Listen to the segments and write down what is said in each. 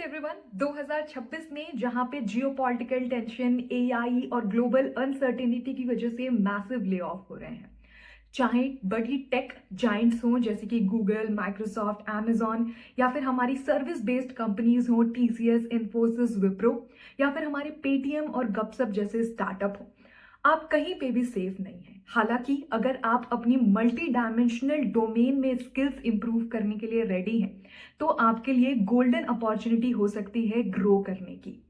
नमस्ते एवरीवन। 2026 में जहां पे जियोपॉलिटिकल टेंशन, एआई और ग्लोबल अनसर्टेनिटी की वजह से मैसिव ले ऑफ हो रहे हैं, चाहे बड़ी टेक जाइंट्स हों जैसे कि गूगल, माइक्रोसॉफ्ट, amazon, या फिर हमारी सर्विस बेस्ड कंपनीज हों टीसीएस, इन्फोसिस, विप्रो, या फिर हमारे पेटीएम और गपसप जैसे स्टार्टअप हो। आप कहीं पे भी सेफ नहीं है। हालांकि अगर आप अपनी मल्टी डायमेंशनल डोमेन में स्किल्स इंप्रूव करने के लिए रेडी हैं तो आपके लिए गोल्डन अपॉर्चुनिटी हो सकती है ग्रो करने की।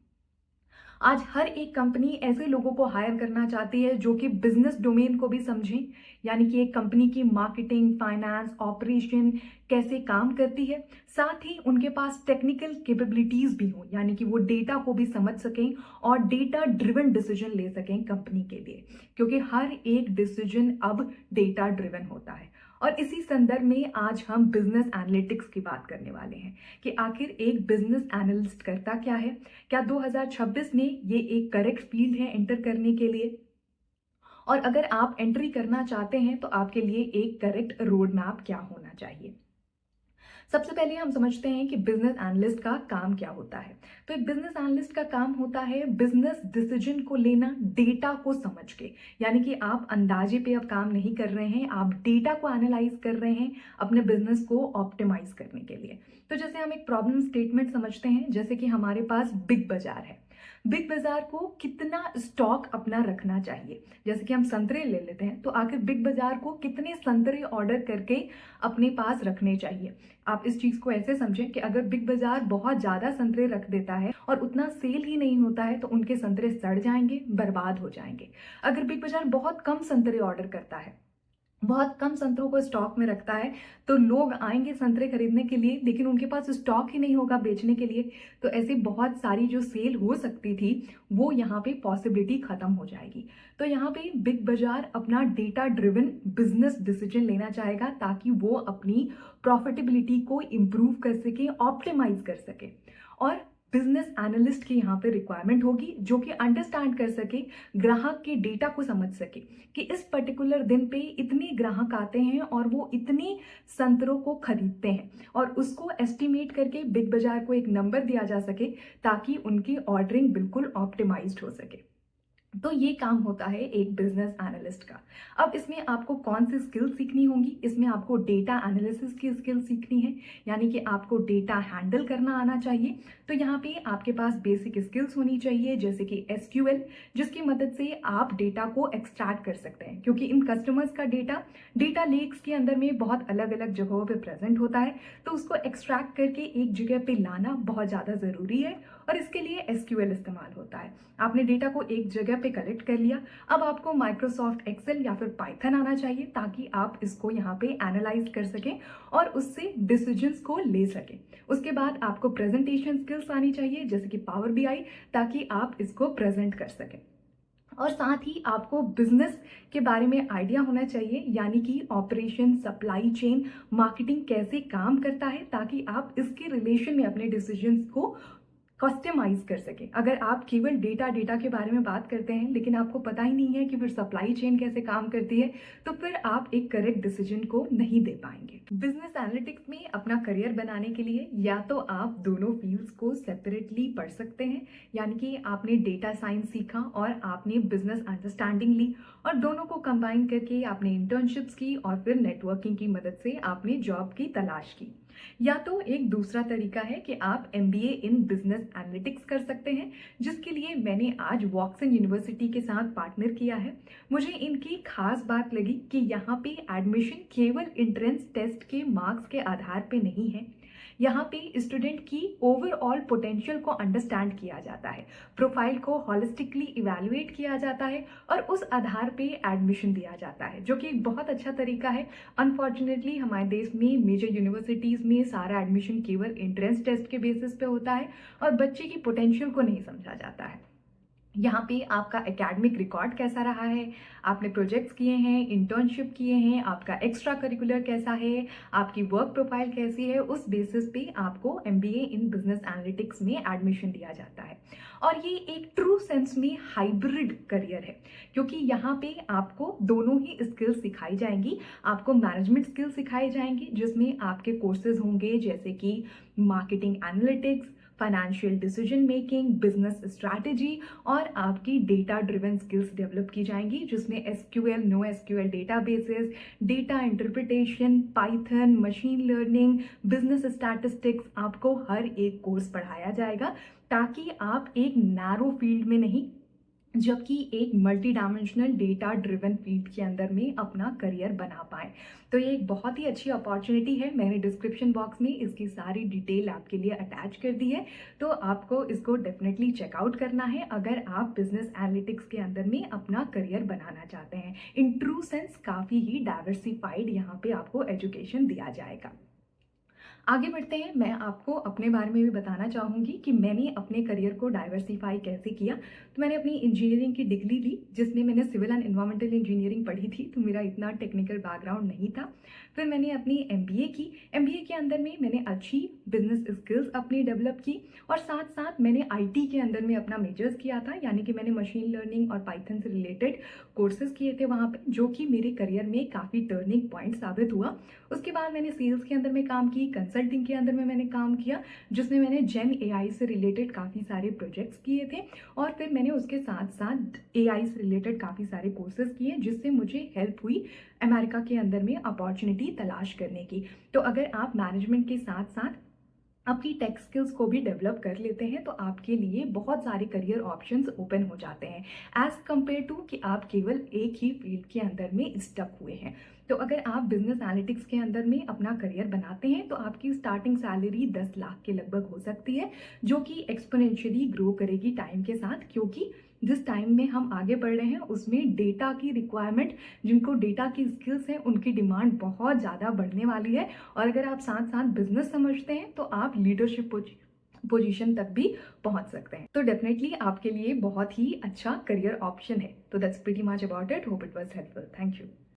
आज हर एक कंपनी ऐसे लोगों को हायर करना चाहती है जो कि बिजनेस डोमेन को भी समझें, यानी कि एक कंपनी की मार्केटिंग, फाइनेंस, ऑपरेशन कैसे काम करती है, साथ ही उनके पास टेक्निकल कैपेबिलिटीज भी हों, यानी कि वो डेटा को भी समझ सकें और डेटा ड्रिवन डिसीजन ले सकें कंपनी के लिए, क्योंकि हर एक डिसीजन अब डेटा ड्रिवन होता है। और इसी संदर्भ में आज हम बिजनेस एनालिटिक्स की बात करने वाले हैं कि आखिर एक बिजनेस एनालिस्ट करता क्या है, क्या 2026 में ये एक करेक्ट फील्ड है एंटर करने के लिए, और अगर आप एंट्री करना चाहते हैं तो आपके लिए एक करेक्ट रोड मैप क्या होना चाहिए। सबसे पहले हम समझते हैं कि बिजनेस एनालिस्ट का काम क्या होता है। तो एक बिजनेस एनालिस्ट का काम होता है बिजनेस डिसीजन को लेना डेटा को समझ के, यानी कि आप अंदाजे पे अब काम नहीं कर रहे हैं, आप डेटा को एनालाइज कर रहे हैं अपने बिजनेस को ऑप्टिमाइज करने के लिए। तो जैसे हम एक प्रॉब्लम स्टेटमेंट समझते हैं, जैसे कि हमारे पास बिग बाजार है, बिग बाजार को कितना स्टॉक अपना रखना चाहिए। जैसे कि हम संतरे ले लेते हैं, तो आखिर बिग बाजार को कितने संतरे ऑर्डर करके अपने पास रखने चाहिए। आप इस चीज को ऐसे समझें कि अगर बिग बाजार बहुत ज्यादा संतरे रख देता है और उतना सेल ही नहीं होता है तो उनके संतरे सड़ जाएंगे, बर्बाद हो जाएंगे। अगर बिग बाजार बहुत कम संतरे ऑर्डर करता है, बहुत कम संतरों को स्टॉक में रखता है, तो लोग आएंगे संतरे खरीदने के लिए, लेकिन उनके पास स्टॉक ही नहीं होगा बेचने के लिए। तो ऐसी बहुत सारी जो सेल हो सकती थी वो यहाँ पे पॉसिबिलिटी खत्म हो जाएगी। तो यहाँ पे बिग बाजार अपना डेटा ड्रिवन बिजनेस डिसीजन लेना चाहेगा ताकि वो अपनी प्रॉफिटेबिलिटी को इम्प्रूव कर सके, ऑप्टिमाइज कर सके। और बिजनेस एनालिस्ट की यहाँ पे रिक्वायरमेंट होगी जो कि अंडरस्टैंड कर सके, ग्राहक के डेटा को समझ सके कि इस पर्टिकुलर दिन पे इतने ग्राहक आते हैं और वो इतने संतरों को खरीदते हैं, और उसको एस्टिमेट करके बिग बाजार को एक नंबर दिया जा सके ताकि उनकी ऑर्डरिंग बिल्कुल ऑप्टिमाइज्ड हो सके। तो ये काम होता है एक बिजनेस एनालिस्ट का। अब इसमें आपको कौन सी स्किल सीखनी होंगी, इसमें आपको डेटा एनालिसिस की स्किल सीखनी है, यानी कि आपको डेटा हैंडल करना आना चाहिए। तो यहाँ पे आपके पास बेसिक स्किल्स होनी चाहिए जैसे कि एसक्यूएल, जिसकी मदद से आप डेटा को एक्सट्रैक्ट कर सकते हैं, क्योंकि इन कस्टमर्स का डेटा लेक्स के अंदर में बहुत अलग अलग जगहों पे प्रेजेंट होता है, तो उसको एक्सट्रैक्ट करके एक जगह पे लाना बहुत ज़्यादा ज़रूरी है, और इसके लिए एसक्यूएल इस्तेमाल होता है। आपने डेटा को एक जगह पे कलेक्ट कर लिया, अब आपको माइक्रोसॉफ्ट एक्सेल या फिर पाइथन आना चाहिए ताकि आप इसको यहाँ पे एनालाइज कर सकें और उससे डिसीजंस को ले सकें। उसके बाद आपको प्रेजेंटेशन स्किल्स आनी चाहिए जैसे कि पावर बीआई, ताकि आप इसको प्रेजेंट कर सकें। और साथ ही आपको बिजनेस के बारे में आइडिया होना चाहिए, यानी कि ऑपरेशन, सप्लाई चेन, मार्केटिंग कैसे काम करता है, ताकि आप इसके रिलेशन में अपने डिसीजंस को कस्टमाइज कर सके। अगर आप केवल डेटा के बारे में बात करते हैं लेकिन आपको पता ही नहीं है कि फिर सप्लाई चेन कैसे काम करती है, तो फिर आप एक करेक्ट डिसीजन को नहीं दे पाएंगे। बिजनेस एनालिटिक्स में अपना करियर बनाने के लिए या तो आप दोनों फील्ड्स को सेपरेटली पढ़ सकते हैं, यानी कि आपने डेटा साइंस सीखा और आपने बिजनेस अंडरस्टैंडिंग ली, और दोनों को कंबाइन करके आपने इंटर्नशिप्स की और फिर नेटवर्किंग की मदद से आपने जॉब की तलाश की। या तो एक दूसरा तरीका है कि आप एमबीए इन बिजनेस एनालिटिक्स कर सकते हैं, जिसके लिए मैंने आज वॉक्सन यूनिवर्सिटी के साथ पार्टनर किया है। मुझे इनकी खास बात लगी कि यहाँ पे एडमिशन केवल एंट्रेंस टेस्ट के मार्क्स के आधार पे नहीं है, यहाँ पे स्टूडेंट की ओवरऑल पोटेंशियल को अंडरस्टैंड किया जाता है, प्रोफाइल को हॉलिस्टिकली इवैल्यूएट किया जाता है और उस आधार पे एडमिशन दिया जाता है, जो कि एक बहुत अच्छा तरीका है। अनफॉर्चुनेटली हमारे देश में मेजर यूनिवर्सिटीज़ में सारा एडमिशन केवल एंट्रेंस टेस्ट के बेसिस पे होता है और बच्चे की पोटेंशियल को नहीं समझा जाता है। यहाँ पे आपका एकेडमिक रिकॉर्ड कैसा रहा है, आपने प्रोजेक्ट्स किए हैं, इंटर्नशिप किए हैं, आपका एक्स्ट्रा करिकुलर कैसा है, आपकी वर्क प्रोफाइल कैसी है, उस बेसिस पे आपको एमबीए इन बिजनेस एनालिटिक्स में एडमिशन दिया जाता है। और ये एक ट्रू सेंस में हाइब्रिड करियर है, क्योंकि यहाँ पे आपको दोनों ही स्किल्स सिखाई जाएंगी। आपको मैनेजमेंट स्किल्स सिखाई जाएंगी जिसमें आपके कोर्सेज होंगे जैसे कि marketing analytics, financial decision making, business strategy और आपकी डेटा ड्रिवन स्किल्स डेवलप की जाएंगी, जिसमें SQL, no SQL databases, data interpretation, Python, machine learning, business statistics, आपको हर एक कोर्स पढ़ाया जाएगा ताकि आप एक नैरो फील्ड में नहीं जबकि एक multi dimensional data driven field के अंदर में अपना करियर बना पाए। तो ये एक बहुत ही अच्छी अपॉर्चुनिटी है। मैंने डिस्क्रिप्शन बॉक्स में इसकी सारी डिटेल आपके लिए अटैच कर दी है, तो आपको इसको डेफिनेटली चेकआउट करना है अगर आप बिजनेस एनालिटिक्स के अंदर में अपना करियर बनाना चाहते हैं। इन ट्रू सेंस काफ़ी ही डाइवर्सिफाइड यहाँ पे आपको एजुकेशन दिया जाएगा। आगे बढ़ते हैं, मैं आपको अपने बारे में भी बताना चाहूँगी कि मैंने अपने करियर को डाइवर्सिफाई कैसे किया। तो मैंने अपनी इंजीनियरिंग की डिग्री ली, जिसमें मैंने सिविल एंड एनवायरमेंटल इंजीनियरिंग पढ़ी थी, तो मेरा इतना टेक्निकल बैकग्राउंड नहीं था। फिर मैंने अपनी एमबीए की। एमबीए के अंदर में मैंने अच्छी बिजनेस स्किल्स अपनी डेवलप की और साथ साथ मैंने आईटी के अंदर में अपना मेजर्स किया था, यानी कि मैंने मशीन लर्निंग और पाइथन से रिलेटेड कोर्सेज किए थे वहाँ पे, जो कि मेरे करियर में काफ़ी टर्निंग पॉइंट साबित हुआ। उसके बाद मैंने सेल्स के अंदर में काम की, कंसल्टिंग के अंदर में मैंने काम किया, जिसमें मैंने जेन एआई से रिलेटेड काफ़ी सारे प्रोजेक्ट्स किए थे और फिर मैंने उसके साथ साथ एआई से रिलेटेड काफ़ी सारे कोर्सेज किए, जिससे मुझे हेल्प हुई अमेरिका के अंदर में अपॉर्चुनिटी तलाश करने की। तो अगर आप मैनेजमेंट के साथ साथ अपनी टेक स्किल्स को भी डेवलप कर लेते हैं तो आपके लिए बहुत सारे करियर ऑप्शंस ओपन हो जाते हैं, एज कंपेयर टू कि आप केवल एक ही फील्ड के अंदर में स्टक हुए हैं। तो अगर आप बिजनेस एनालिटिक्स के अंदर में अपना करियर बनाते हैं तो आपकी स्टार्टिंग सैलरी 10 लाख के लगभग हो सकती है, जो कि एक्सपोनेंशियली ग्रो करेगी टाइम के साथ, क्योंकि जिस टाइम में हम आगे बढ़ रहे हैं उसमें डेटा की रिक्वायरमेंट, जिनको डेटा की स्किल्स हैं, उनकी डिमांड बहुत ज़्यादा बढ़ने वाली है। और अगर आप साथ साथ बिजनेस समझते हैं तो आप लीडरशिप पोजीशन तक भी पहुंच सकते हैं। तो डेफिनेटली आपके लिए बहुत ही अच्छा करियर ऑप्शन है। तो that's pretty much about it. Hope it was helpful. Thank you.